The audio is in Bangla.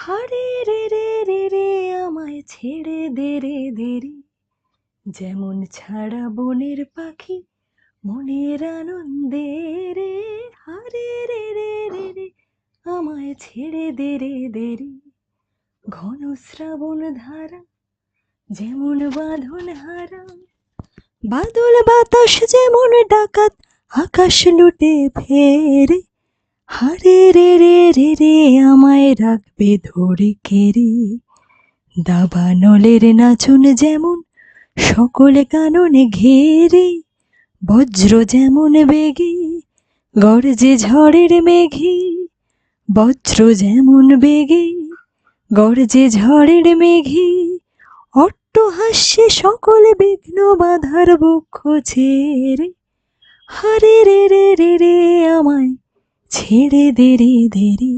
হারে রে রে রে রে আমায় ছেড়ে দে রে দে রে, যেমন ছাড়া বনের পাখি মনের আনন্দে রে। হারে রে রে রে রে আমায় ছেড়ে দে রে দে রে, ঘন শ্রাবণ ধারা যেমন বাঁধন হারা, বাদল বাতাস যেমন ডাকাত আকাশ লুটে ফেরে। হারে রে রে রে রে আমায় রাখবে ধরে কেড়ে, দাবানলের নাচন যেমন সকল কাননে ঘেরে, বজ্র যেমন বেগে গর্জে ঝড়ের মেঘে, বজ্র যেমন বেগে গর্জে ঝড়ের মেঘে, অট্টহাস্যে সকল বিঘ্ন বাধার বক্ষ ছেড়ে। হারে রে রে রে রে আমায় ছেড়ে দে রে দে রে।